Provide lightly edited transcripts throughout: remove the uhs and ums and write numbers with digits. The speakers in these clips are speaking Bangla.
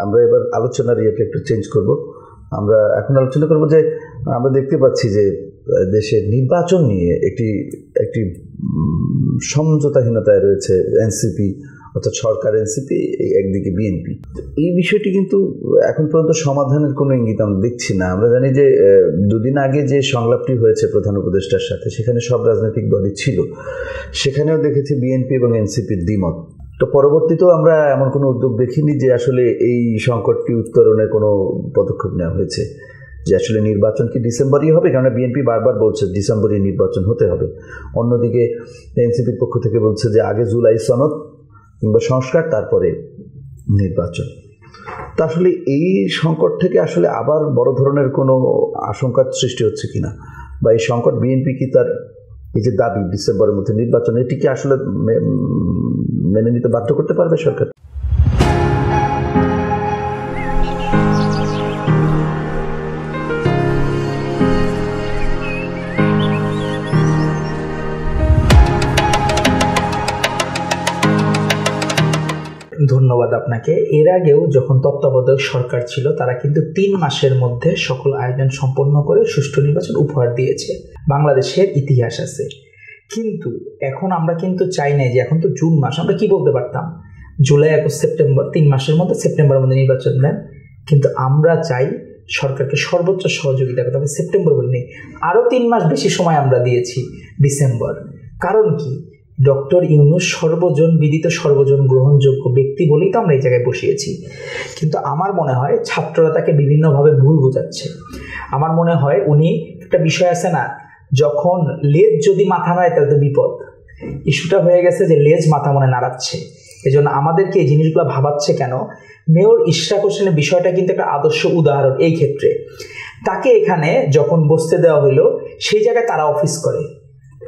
আমরা এবার আলোচনার ইয়েটা একটু চেঞ্জ করব। আমরা এখন আলোচনা করব যে আমরা দেখতে পাচ্ছি যে দেশের নির্বাচন নিয়ে একটি সমঝোতাহীনতায় রয়েছে এনসিপি, অর্থাৎ সরকার এনসিপি, একদিকে বিএনপি। এই বিষয়টি কিন্তু এখন পর্যন্ত সমাধানের কোনো ইঙ্গিত আমরা দেখছি না। আমরা জানি যে দুদিন আগে যে সংলাপটি হয়েছে প্রধান উপদেষ্টার সাথে, সেখানে সব রাজনৈতিক দলই ছিল, সেখানেও দেখেছি বিএনপি এবং এনসিপির দ্বিমত। তো পরবর্তীতেও আমরা এমন কোনো উদ্যোগ দেখিনি যে আসলে এই সংকটটি উত্তরণের কোনো পদক্ষেপ নেওয়া হয়েছে, যে আসলে নির্বাচন কি ডিসেম্বরই হবে, কারণ বিএনপি বারবার বলছে ডিসেম্বরে নির্বাচন হতে হবে। অন্যদিকে এনসিপির পক্ষ থেকে বলছে যে আগে জুলাই সনদ কিংবা সংস্কার, তারপরে নির্বাচন। তা আসলে এই সংকট থেকে আসলে আবার বড় ধরনের কোনো আশঙ্কার সৃষ্টি হচ্ছে কিনা, বা এই সংকট বিএনপি কি তার এই যে দাবি ডিসেম্বরের মধ্যে নির্বাচন, এটি কি আসলে মেনে নিতে বাধ্য করতে পারবে সরকার? ধন্যবাদ আপনাকে। এর আগেও যখন তত্ত্বাবধায়ক সরকার ছিল, তারা কিন্তু 3 মাসের মধ্যে সকল আয়োজন সম্পন্ন করে সুষ্ঠু নির্বাচন উপহার দিয়েছে। বাংলাদেশের ইতিহাস আছে। কিন্তু এখন আমরা কিন্তু চাই না যে, এখন তো জুন মাস, আমরা কি বলতে পারতাম জুলাই, আগস্ট, সেপ্টেম্বর, 3 মাসের মধ্যে সেপ্টেম্বরের মধ্যে নির্বাচন দেন। কিন্তু আমরা চাই সরকারকে সর্বোচ্চ সহযোগিতা করতে হবে। সেপ্টেম্বর বলিনি, আরও 3 মাস বেশি সময় আমরা দিয়েছি, ডিসেম্বর। কারণ কি, ডক্টর ইউনূস সর্বজন বিদিত, সর্বজন গ্রহণযোগ্য ব্যক্তি বলেই তো আমরা এই জায়গায় বসিয়েছি। কিন্তু আমার মনে হয় ছাত্ররা তাকে বিভিন্নভাবে ভুল বোঝাচ্ছে। আমার মনে হয় উনি একটা বিষয় আছে না, যখন লেজ যদি মাথা নাড়ায় তাহলে তো বিপদ। ইস্যুটা হয়ে গেছে যে লেজ মাথা মনে নাড়াচ্ছে। এই জন্য আমাদেরকে এই জিনিসগুলো ভাবাচ্ছে কেন। মেয়র ইশরাক হোসেনের বিষয়টা কিন্তু একটা আদর্শ উদাহরণ। এই ক্ষেত্রে তাকে এখানে যখন বসতে দেওয়া হইলো, সেই জায়গায় তারা অফিস করে,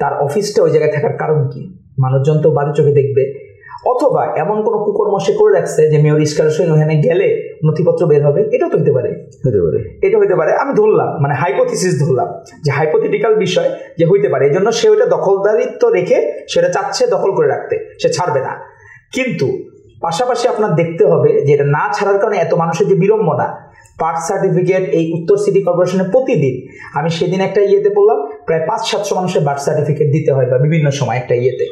তার অফিসটা ওই জায়গায় থাকার কারণ কি? মানুষজন তো বাজে চোখে দেখবে। অথবা এমন কোনো কুকর্ম সে করে রাখছে যে মেয়র ইশরাক হোসেন ওখানে গেলে নথিপত্র বের হবে। এটাও তো হতে পারে, এটা হইতে পারে। আমি ধরলাম, মানে হাইপোথিসিস ধরলাম, যে হাইপোথেটিক্যাল বিষয় যে হইতে পারে। এই জন্য সে ওইটা দখলদারিত্ব রেখে সেটা চাচ্ছে দখল করে রাখতে, সে ছাড়বে না। কিন্তু পাশাপাশি আপনার দেখতে হবে যে এটা না ছাড়ার কারণে এত মানুষের যে বিড়ম্বনা। বার্থ সার্টিফিকেট এই উত্তর সিটি কর্পোরেশনে প্রতিদিন, আমি সেদিন একটা ইয়েতে বললাম, প্রায় 500-700 মানুষের বার্থ সার্টিফিকেট দিতে হয় বা বিভিন্ন সময় একটা ইয়েতে,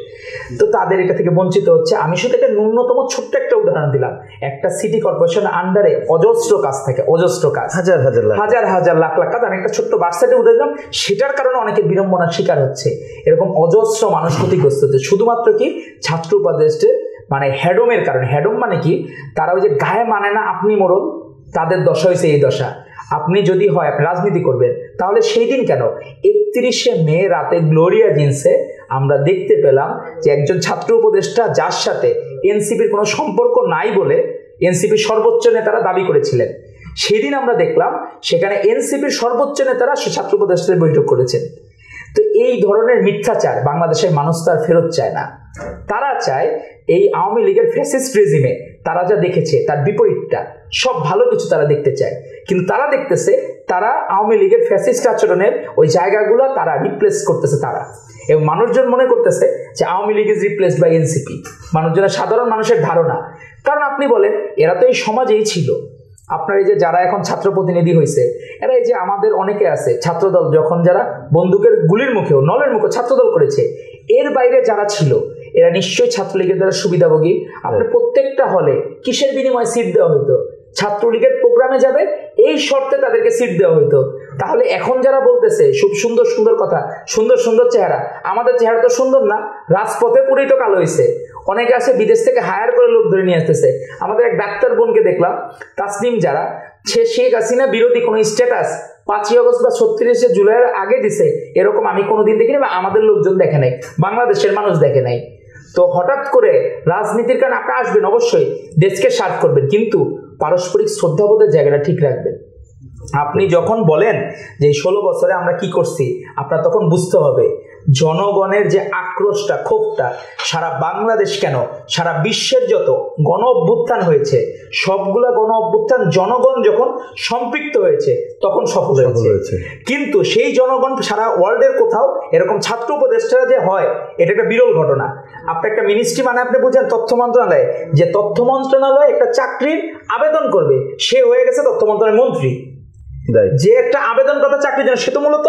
তো তাদের এটা থেকে বঞ্চিত হচ্ছে। আমি শুধু একটা ন্যূনতম ছোট্ট একটা উদাহরণ দিলাম। একটা সিটি কর্পোরেশন আন্ডারে অজস্র কাজ থাকে, অজস্র কাজ, হাজার লাখ লাখ কাজ। আমি একটা ছোট্ট বার্থ সার্টিফিকেট দিলাম, সেটার কারণে অনেকে বিড়ম্বনার শিকার হচ্ছে। এরকম অজস্র মানুষ ক্ষতিগ্রস্ত হচ্ছে শুধুমাত্র কি ছাত্র উপদেষ্টের মানে হেডমের কারণে। হেডম মানে কি, তারা ওই যে গায়ে মানে না আপনি মরণ, তাদের দশা হয়েছে এই দশা। আপনি যদি হয় আপনি রাজনীতি করবেন, তাহলে সেই দিন কেন 31শে মে রাতে গ্লোরিয়া জিন্সে আমরা দেখতে পেলাম যে একজন ছাত্র উপদেষ্টা, যার সাথে এনসিপির কোনো সম্পর্ক নাই বলে এনসিপির সর্বোচ্চ নেতারা দাবি করেছিলেন, সেদিন আমরা দেখলাম সেখানে এনসিপির সর্বোচ্চ নেতারা ছাত্র উপদেষ্টাদের বৈঠক করেছেন। তো এই ধরনের মিথ্যাচার বাংলাদেশের মানুষ তার ফেরত চায় না। তারা চায় এই আওয়ামী লীগের ফ্যাসিস্ট রেজিমে তারা যা দেখেছে তার বিপরীতটা, সব ভালো কিছু তারা দেখতে চায়। কিন্তু তারা দেখতেছে তারা আওয়ামী লীগের ফ্যাসিস্ট আচরণের ওই জায়গাগুলো তারা রিপ্লেস করতেছে তারা, এবং মানুষজন মনে করতেছে যে Awami League is replaced by NCP. মানুষজনের, সাধারণ মানুষের ধারণা। কারণ আপনি বলেন এরা তো এই সমাজেই ছিল। আপনার এই যে যারা এখন ছাত্র প্রতিনিধি হয়েছে, এরা এই যে আমাদের অনেকে আছে ছাত্রদল, যখন যারা বন্দুকের গুলির মুখেও নলের মুখে ছাত্রদল করেছে, এর বাইরে যারা ছিল এরা নিশ্চয়ই ছাত্রলীগের দ্বারা সুবিধাভোগী। আপনার প্রত্যেকটা হলে কিসের বিনিময়ে সিট দেওয়া হতো? ছাত্রলীগের প্রোগ্রামে যাবে এই শর্তে তাদেরকে সিট দেওয়া হতো। তাহলে এখন যারা বলতেছে খুব সুন্দর সুন্দর কথা, সুন্দর সুন্দর চেহারা, আমাদের চেহারা তো সুন্দর না, রাজপথে পুরেই তো কালো হয়েছে। অনেকে আছে বিদেশ থেকে হায়ার করে লোক ধরে নিয়ে আসতেছে। আমাদের এক ডাক্তার বোনকে দেখলাম, তাসনিম, যারা সে শেখ হাসিনা বিরোধী কোনো স্ট্যাটাস 5ই আগস্ট বা 36শে জুলাইয়ের আগে দিছে, এরকম আমি কোনোদিন দেখিনি বা আমাদের লোকজন দেখে নাই, বাংলাদেশের মানুষ দেখে নাই। তো হঠাৎ করে রাজনীতির কারণে আপনি আসবেন, অবশ্যই দেশকে সার্ভ করবেন, কিন্তু পারস্পরিক শ্রদ্ধাবোধের জায়গাটা ঠিক রাখবেন। আপনি যখন বলেন যে 16 বছরে আমরা কি করছি, আপনার তখন বুঝতে হবে জনগণের যে আক্রোশটা, ক্ষোভটা, সারা বাংলাদেশ কেন সারা বিশ্বের যত গণ অভ্যুত্থান হয়েছে, সবগুলা গণ অভ্যুত্থান জনগণ যখন সম্পৃক্ত হয়েছে তখন সফল হয়েছে। কিন্তু সেই জনগণ সারা ওয়ার্ল্ডের কোথাও এরকম ছাত্র উপদেষ্টারা যে হয়, এটা একটা বিরল ঘটনা। আপনি একটা মিনিস্ট্রি মানে আপনি বুঝেন তথ্য মন্ত্রণালয়, যে তথ্য মন্ত্রণালয় একটা চাকরির আবেদন করবে, সে হয়ে গেছে তথ্য মন্ত্রণালয়ের মন্ত্রী। যে একটা আবেদন কথা চাকরির জন্য, সে তো মূলত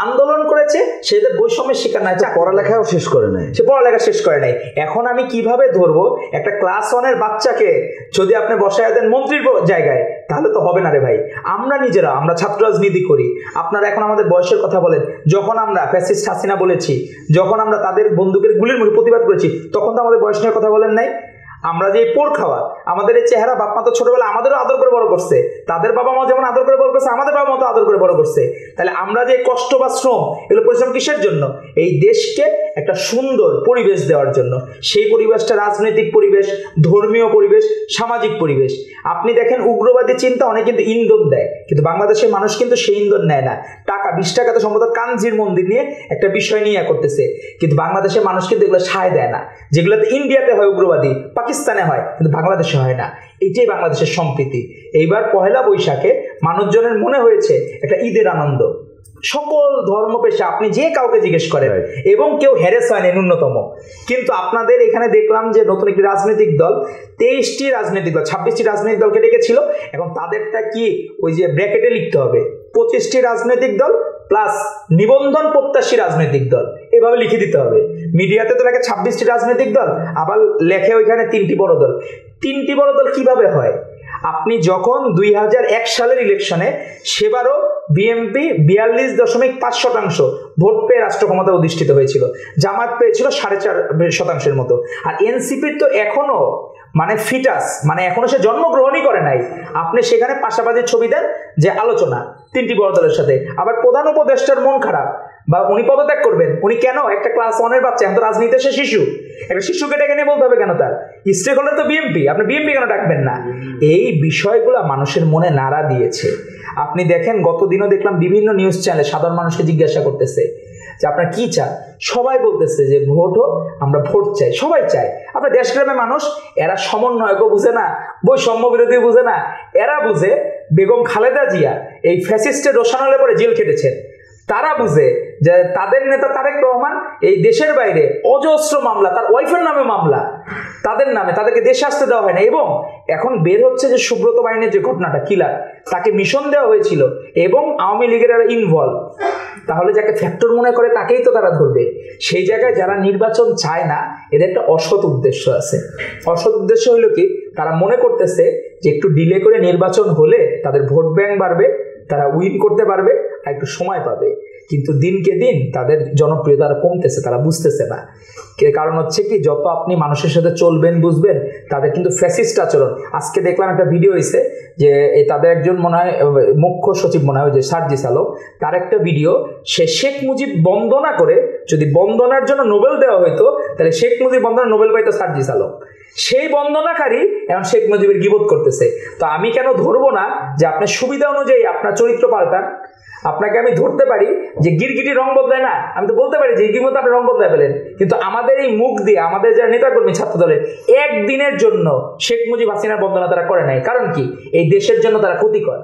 আন্দোলন করেছে, সে বৈষম্যের শিকার নাই, পড়ালেখাও শেষ করে নাই, সে পড়ালেখা শেষ করে নাই। এখন আমি কিভাবে ধরবো একটা ক্লাস 1-এর বাচ্চাকে যদি আপনি বসায় দেন মন্ত্রীর জায়গায়, তাহলে তো হবে না রে ভাই। আমরা নিজেরা, আমরা ছাত্র রাজনীতি করি, আপনারা এখন আমাদের বয়সের কথা বলেন। যখন আমরা ফ্যাসিস্ট হাসিনা বলেছি, যখন আমরা তাদের বন্দুকের গুলির মুখে প্রতিবাদ করেছি, তখন তো আমাদের বয়স নিয়ে কথা বলেন নাই। আমরা যে পোর খাওয়া, আমাদের এই চেহারা বাপ মা তো ছোটবেলা আমাদেরও আদর করে বড় করছে, তাদের বাবা মা যেমন আদর করে বড় করছে, আমাদের বাবা মা তো আদর করে বড় করছে। তাহলে আমরা যে কষ্ট বা শ্রম, এগুলো পরিশ্রম কিসের জন্য? এই দেশকে একটা সুন্দর পরিবেশ দেওয়ার জন্য। সেই পরিবেশটা রাজনৈতিক পরিবেশ, ধর্মীয় পরিবেশ, সামাজিক পরিবেশ। আপনি দেখেন উগ্রবাদী চিন্তা অনেক কিন্তু ইন্ধন দেয়, কিন্তু বাংলাদেশের মানুষ কিন্তু সেই ইন্ধন নেয় না। টাকা 20 টাকা তো সম্ভবত কানজির মন্দির নিয়ে একটা বিষয় নিয়ে করতেছে, কিন্তু বাংলাদেশের মানুষ কিন্তু এগুলো সায় দেয় না। যেগুলোতে ইন্ডিয়াতে হয় উগ্রবাদী, পাকিস্তানে হয়, কিন্তু বাংলাদেশে হয় না। এইটাই বাংলাদেশের সম্প্রীতি। এইবার পহেলা বৈশাখে মানুষজনের মনে হয়েছে একটা ঈদের আনন্দ। সকল ধর্ম পেশা আপনি যে কাউকে জিজ্ঞেস করেন, এবং কেউ হ্যারেস হয় না ন্যূনতম। কিন্তু আপনাদের এখানে দেখলাম যে নতুন একটি রাজনৈতিক দল, 23টি রাজনৈতিক দল, 26টি রাজনৈতিক দলকে ডেকেছিল। এখন তাদেরটা কি ওই যে ব্র্যাকেটে লিখতে হবে 25টি রাজনৈতিক দল প্লাস নিবন্ধন প্রত্যাশী রাজনৈতিক দল, এভাবে লিখে দিতে হবে। মিডিয়াতে তো লেখে 26টি রাজনৈতিক দল, আবার লেখে ওইখানে 3টি বড় দল। 3টি বড় দল কিভাবে হয়? আপনি যখন 2001 সালের ইলেকশনে, সেবারও বিএনপি 42.5% ভোট পেয়ে রাষ্ট্র ক্ষমতা অধিষ্ঠিত হয়েছিল, জামাত পেয়েছিল 4.5% মতো। আর এনসিপির তো এখনো মানে ফিটাস, মানে এখনো সে জন্মগ্রহণই করে নাই। আপনি সেখানে পাশাপাশি ছবি দেন যে আলোচনা 3টি বড় দলের সাথে। আবার প্রধান উপদেষ্টার মন খারাপ, বা উনি পদত্যাগ করবেন, উনি কেন? একটা ক্লাস 1-এর বাচ্চা, এখন তো রাজনীতিতে সে শিশু, একটা শিশুকে ডেকে নিয়ে বলতে হবে কেন? তার স্টেক হোল্ডার তো বিএনপি, আপনি বিএনপি কেন ডাকবেন না? এই বিষয়গুলো মানুষের মনে নাড়া দিয়েছে। আপনি দেখেন গত দিনও দেখলাম বিভিন্ন নিউজ চ্যানেলে সাধারণ মানুষকে জিজ্ঞাসা করতেছে যে আপনারা কি চান। সবাই বলতেছে যে ভোট হোক, আমরা ভোট চাই, সবাই চায়। আপনার দেশগ্রামে মানুষ, এরা সমন্বয়কও বুঝে না, বৈষম্য বিরোধী বুঝে না, এরা বুঝে বেগম খালেদা জিয়া এই ফ্যাসিস্টের রোশানলে পরে জেল খেটেছেন। তারা বুঝে যে তাদের নেতা তারেক রহমান এই দেশের বাইরে অজস্র মামলা, তার ওয়াইফের নামে মামলা, তাদের নামে, তাদেরকে দেশে আসতে দেওয়া হয় না। এবং এখন বের হচ্ছে যে সুব্রত বাহিনীর যে ঘটনাটা, কিলার, তাকে মিশন দেওয়া হয়েছিল এবং আওয়ামী লীগের ইনভলভ। তাহলে যাকে ফ্যাক্টর মনে করে তাকেই তো তারা ধরবে। সেই জায়গায় যারা নির্বাচন চায় না, এদের একটা অসৎ উদ্দেশ্য আছে। অসৎ উদ্দেশ্য হলো কি, তারা মনে করতেছে যে একটু ডিলে করে নির্বাচন হলে তাদের ভোট ব্যাংক বাড়বে, তারা উইন করতে পারবে, আর একটু সময় পাবে। কিন্তু দিনকে দিন তাদের জনপ্রিয়তা কমতেছে, তারা বুঝতেছে না। কারণ হচ্ছে কি, যত আপনি মানুষের সাথে চলবেন বুঝবেন, তাদের কিন্তু ফ্যাসিস্ট আচরণ। আজকে দেখলাম একটা ভিডিও হয়েছে যে তাদের একজন মনে হয় মুখ্য সচিব, মনে হয় যে সার্জিস আলম, তার একটা ভিডিও, সে শেখ মুজিব বন্দনা করে, যদি বন্দনার জন্য নোবেল দেওয়া হইতো তাহলে শেখ মুজিব বন্দনা নোবেল পাইতো সার্জিস আলম। সেই বন্দনাকারী এখন শেখ মুজিবের গিবত করতেছে। তো আমি কেন ধরবো না যে আপনার সুবিধা অনুযায়ী আপনার চরিত্র পাল্টান? আপনাকে আমি ধরতে পারি যে গিরগিটি রং বদলায় না, আমি তো বলতে পারি যে ইতিমধ্যে আপনি রং বদলায় ফেলেন, কিন্তু আমাদের এই মুখ দিয়ে আমাদের যারা নেতাকর্মী ছাত্র দলের একদিনের জন্য শেখ মুজিব হাসিনার বন্দনা তারা করে নাই। কারণ কি? এই দেশের জন্য তারা ক্ষতিকর।